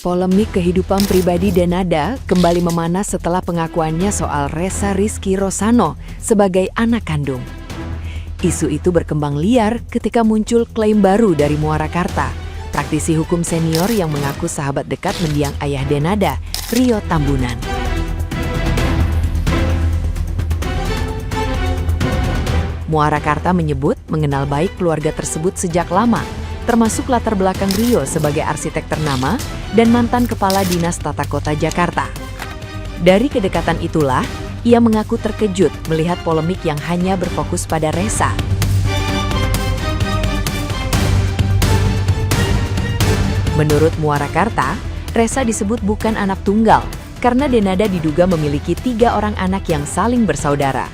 Polemik kehidupan pribadi Denada kembali memanas setelah pengakuannya soal Ressa Rizky Rosano sebagai anak kandung. Isu itu berkembang liar ketika muncul klaim baru dari Muarakarta, praktisi hukum senior yang mengaku sahabat dekat mendiang ayah Denada, Rio Tambunan. Muarakarta menyebut mengenal baik keluarga tersebut sejak lama, termasuk latar belakang Rio sebagai arsitek ternama dan mantan Kepala Dinas Tata Kota Jakarta. Dari kedekatan itulah, ia mengaku terkejut melihat polemik yang hanya berfokus pada Ressa. Menurut Muarakarta, Ressa disebut bukan anak tunggal karena Denada diduga memiliki 3 orang anak yang saling bersaudara.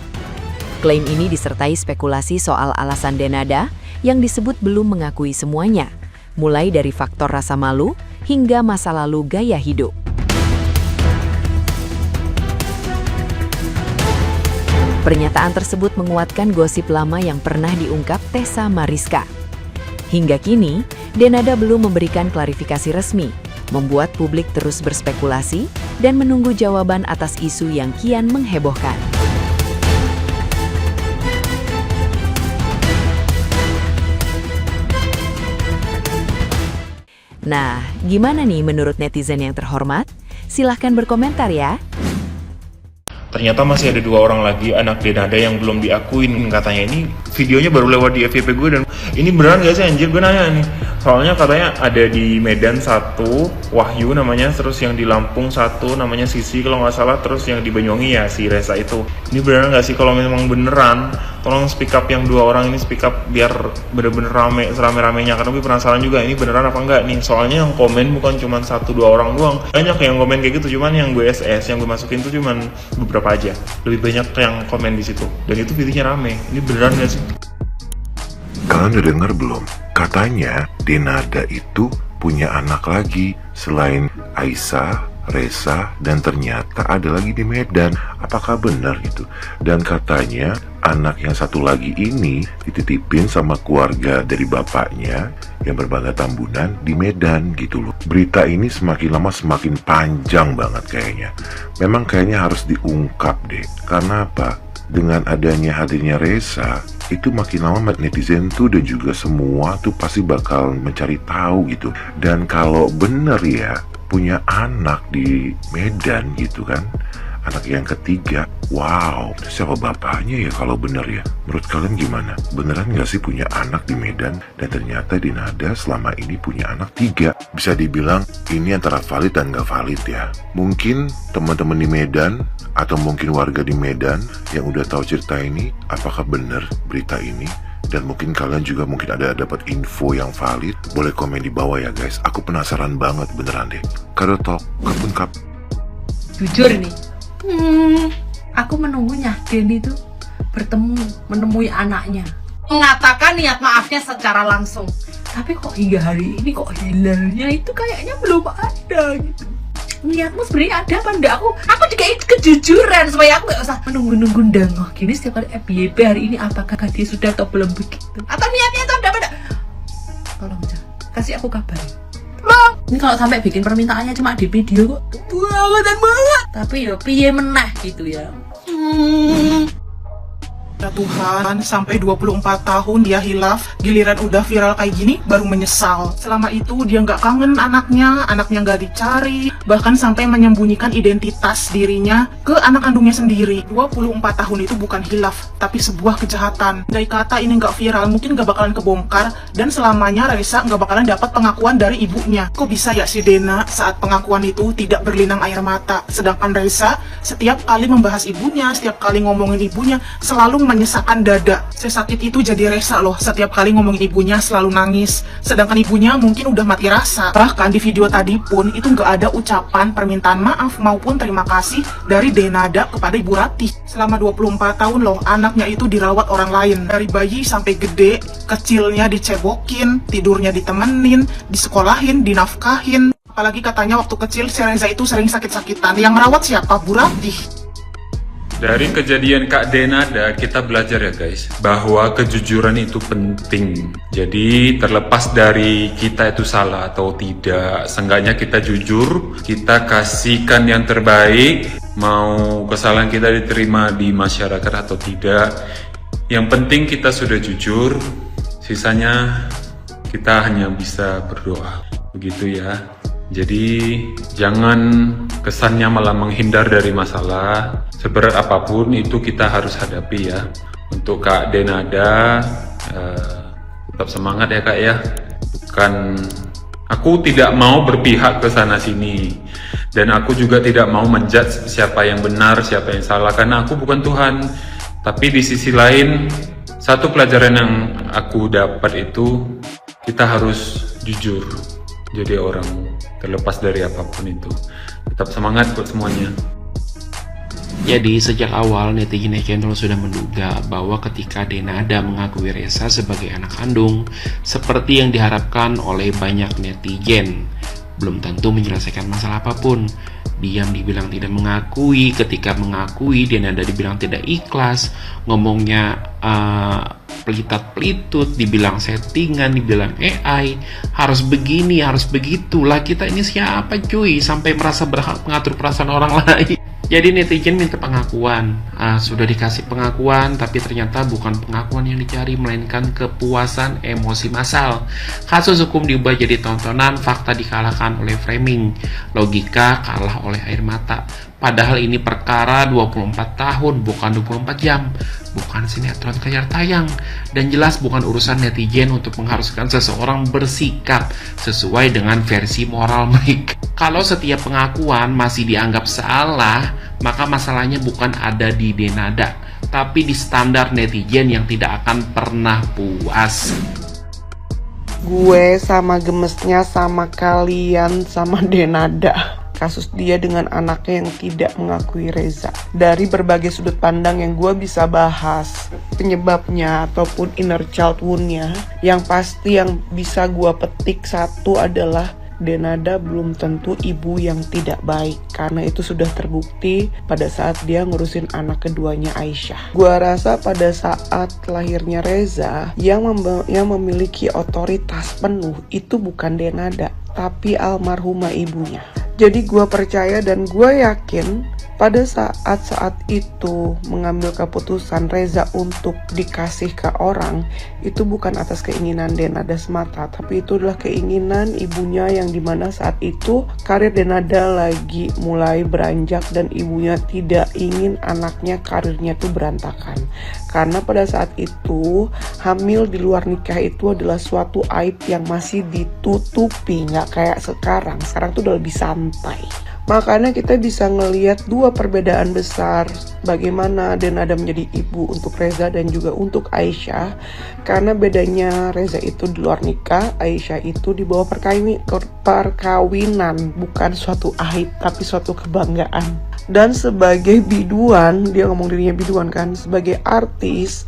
Klaim ini disertai spekulasi soal alasan Denada yang disebut belum mengakui semuanya, mulai dari faktor rasa malu hingga masa lalu gaya hidup. Pernyataan tersebut menguatkan gosip lama yang pernah diungkap Tessa Mariska. Hingga kini, Denada belum memberikan klarifikasi resmi, membuat publik terus berspekulasi dan menunggu jawaban atas isu yang kian menghebohkan. Nah, gimana nih menurut netizen yang terhormat? Silahkan berkomentar ya. Ternyata masih ada 2 orang lagi anak Denada yang belum diakuin katanya. Ini videonya baru lewat di FYP gue dan ini beneran gak sih anjir, gue nanya nih. Soalnya katanya ada di Medan 1, Wahyu namanya, terus yang di Lampung 1 namanya Sisi kalau nggak salah, terus yang di Banyuwangi ya si Ressa itu. Ini beneran gak sih? Kalau memang beneran, tolong speak up yang 2 orang ini, speak up biar bener-bener rame, serame-ramenya. Karena gue penasaran juga ini beneran apa enggak nih. Soalnya yang komen bukan cuma 1-2 orang doang. Banyak yang komen kayak gitu, cuman yang gue SS, yang gue masukin tuh cuman beberapa aja. Lebih banyak yang komen di situ. Dan itu videonya rame. Ini beneran gak sih? Kalian udah dengar belum? Katanya Denada itu punya anak lagi selain Aisyah, Ressa, dan ternyata ada lagi di Medan. Apakah benar gitu? Dan katanya anak yang satu lagi ini dititipin sama keluarga dari bapaknya yang berbangga Tambunan di Medan gitu loh. Berita ini semakin lama semakin panjang banget kayaknya. Memang kayaknya harus diungkap deh. Karena apa? Dengan adanya hadirnya Ressa, itu makin lama netizen tuh dan juga semua tuh pasti bakal mencari tahu gitu. Dan kalau bener ya, punya anak di Medan gitu kan, anak yang ketiga, wow, siapa bapaknya ya kalau bener ya? Menurut kalian gimana? Beneran gak sih punya anak di Medan? Dan ternyata Denada selama ini punya anak 3. Bisa dibilang ini antara valid dan gak valid ya. Mungkin teman-teman di Medan atau mungkin warga di Medan yang udah tahu cerita ini, apakah bener berita ini? Dan mungkin kalian juga mungkin ada dapat info yang valid, boleh komen di bawah ya guys. Aku penasaran banget beneran deh. Kado Talk, kapun kap. Jujur nih, aku menunggunya Denny itu menemui anaknya, mengatakan niat maafnya secara langsung. Tapi kok hingga hari ini kok hilalnya itu kayaknya belum ada gitu. Niatmu sebenarnya ada apa enggak? Aku juga itu kejujuran supaya aku gak usah menunggu-nunggu dangah gini setiap kali FYP hari ini, apakah dia sudah atau belum begitu, atau niatnya itu ada apa enggak? Tolong kasih aku kabar. Ini kalau sampai bikin permintaannya cuma di video kok banget, tapi ya piye meneh gitu ya. Ya Tuhan, sampai 24 tahun dia hilaf, giliran udah viral kayak gini baru menyesal. Selama itu dia nggak kangen anaknya nggak dicari, bahkan sampai menyembunyikan identitas dirinya ke anak kandungnya sendiri. 24 tahun itu bukan hilaf, tapi sebuah kejahatan. Dari kata ini nggak viral, mungkin nggak bakalan kebongkar, dan selamanya Ressa nggak bakalan dapat pengakuan dari ibunya. Kok bisa ya si Dena saat pengakuan itu tidak berlinang air mata, sedangkan Ressa setiap kali membahas ibunya, setiap kali ngomongin ibunya, selalu menyesakan dada. Sesakit itu jadi Ressa loh, setiap kali ngomongin ibunya selalu nangis, sedangkan ibunya mungkin udah mati rasa. Bahkan di video tadi pun itu nggak ada ucapan permintaan maaf maupun terima kasih dari Denada kepada Ibu Ratih. Selama 24 tahun loh anaknya itu dirawat orang lain, dari bayi sampai gede, kecilnya dicebokin, tidurnya ditemenin, disekolahin, dinafkahin. Apalagi katanya waktu kecil si Ressa itu sering sakit-sakitan. Yang merawat siapa? Bu Ratih. Dari kejadian Kak Denada kita belajar ya guys, bahwa kejujuran itu penting. Jadi terlepas dari kita itu salah atau tidak, seenggaknya kita jujur, kita kasihkan yang terbaik, mau kesalahan kita diterima di masyarakat atau tidak. Yang penting kita sudah jujur, sisanya kita hanya bisa berdoa. Begitu ya. Jadi jangan kesannya malah menghindar dari masalah. Seberat apapun itu kita harus hadapi ya. Untuk Kak Denada, tetap semangat ya Kak ya. Aku tidak mau berpihak ke sana sini. Dan aku juga tidak mau menjudge siapa yang benar, siapa yang salah. Karena aku bukan Tuhan. Tapi di sisi lain, satu pelajaran yang aku dapat itu, kita harus jujur. Jadi orang terlepas dari apapun itu. Tetap semangat buat semuanya. Jadi sejak awal netizen sudah menduga bahwa ketika Denada mengakui Reza sebagai anak kandung, seperti yang diharapkan oleh banyak netizen, belum tentu menyelesaikan masalah apapun. Diam dibilang tidak mengakui, ketika mengakui Denada dibilang tidak ikhlas, ngomongnya pelitat-pelitut, dibilang settingan, dibilang AI, harus begini, harus begitu. Lah kita ini siapa cuy, sampai merasa berhak mengatur perasaan orang lain. Jadi netizen minta pengakuan, sudah dikasih pengakuan, tapi ternyata bukan pengakuan yang dicari, melainkan kepuasan emosi massal. Kasus hukum diubah jadi tontonan, fakta dikalahkan oleh framing, logika kalah oleh air mata. Padahal ini perkara 24 tahun, bukan 24 jam. Bukan sinetron kejar tayang. Dan jelas bukan urusan netizen untuk mengharuskan seseorang bersikap sesuai dengan versi moral mereka. Kalau setiap pengakuan masih dianggap salah, maka masalahnya bukan ada di Denada, tapi di standar netizen yang tidak akan pernah puas. Gue sama gemesnya sama kalian sama Denada. Kasus dia dengan anaknya yang tidak mengakui Reza. Dari berbagai sudut pandang yang gue bisa bahas, penyebabnya ataupun inner child wound-nya, yang pasti yang bisa gue petik satu adalah Denada belum tentu ibu yang tidak baik, karena itu sudah terbukti pada saat dia ngurusin anak keduanya Aisyah. Gua rasa pada saat lahirnya Reza yang memiliki otoritas penuh itu bukan Denada, tapi almarhumah ibunya. Jadi gue percaya dan gue yakin pada saat itu mengambil keputusan Reza untuk dikasih ke orang, itu bukan atas keinginan Denada semata, tapi itu adalah keinginan ibunya, yang dimana saat itu karir Denada lagi mulai beranjak dan ibunya tidak ingin anaknya karirnya tuh berantakan. Karena pada saat itu hamil di luar nikah itu adalah suatu aib yang masih ditutupi, nggak kayak sekarang tuh udah lebih santai. Makanya kita bisa ngelihat dua perbedaan besar bagaimana Denada menjadi ibu untuk Reza dan juga untuk Aisyah. Karena bedanya Reza itu di luar nikah, Aisyah itu di bawah perkawinan, bukan suatu aib tapi suatu kebanggaan. Dan sebagai biduan, dia ngomong dirinya biduan kan, sebagai artis,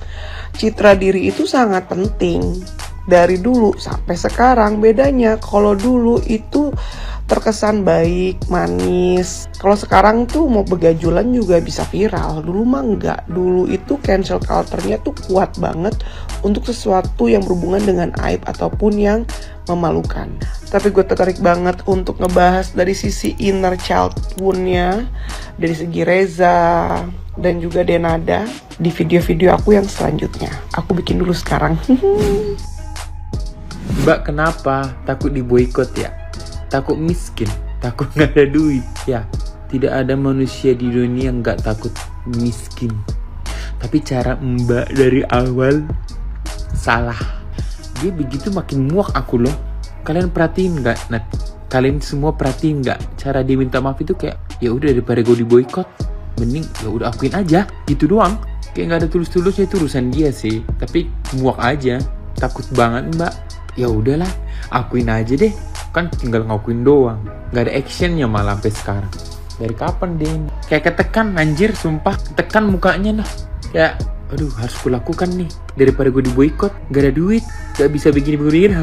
citra diri itu sangat penting. Dari dulu sampai sekarang bedanya, kalau dulu itu terkesan baik, manis. Kalau sekarang tuh mau begajulan juga bisa viral. Dulu mah enggak. Dulu itu cancel culture-nya tuh kuat banget untuk sesuatu yang berhubungan dengan aib ataupun yang memalukan. Tapi gue tertarik banget untuk ngebahas dari sisi inner child wound-nya, dari segi Reza dan juga Denada di video-video aku yang selanjutnya. Aku bikin dulu sekarang. Mbak kenapa? Takut diboikot ya? Takut miskin? Takut gak ada duit? Ya, tidak ada manusia di dunia yang gak takut miskin. Tapi cara Mbak dari awal salah. Dia begitu makin muak aku loh. Kalian perhatiin gak? Nah, kalian semua perhatiin gak? Cara dia minta maaf itu kayak, ya udah daripada gue diboikot, mending ya udah akuin aja, gitu doang. Kayak gak ada tulus-tulusnya, itu urusan dia sih. Tapi muak aja, takut banget Mbak. Ya udahlah, akuin aja deh. Kan tinggal ngakuin doang, gak ada actionnya malah sampai sekarang. Dari kapan deh? Kayak ketekan anjir, sumpah ketekan mukanya lah. Ya, aduh harus kulakukan nih daripada gue diboikot, gak ada duit, gak bisa begini-begini.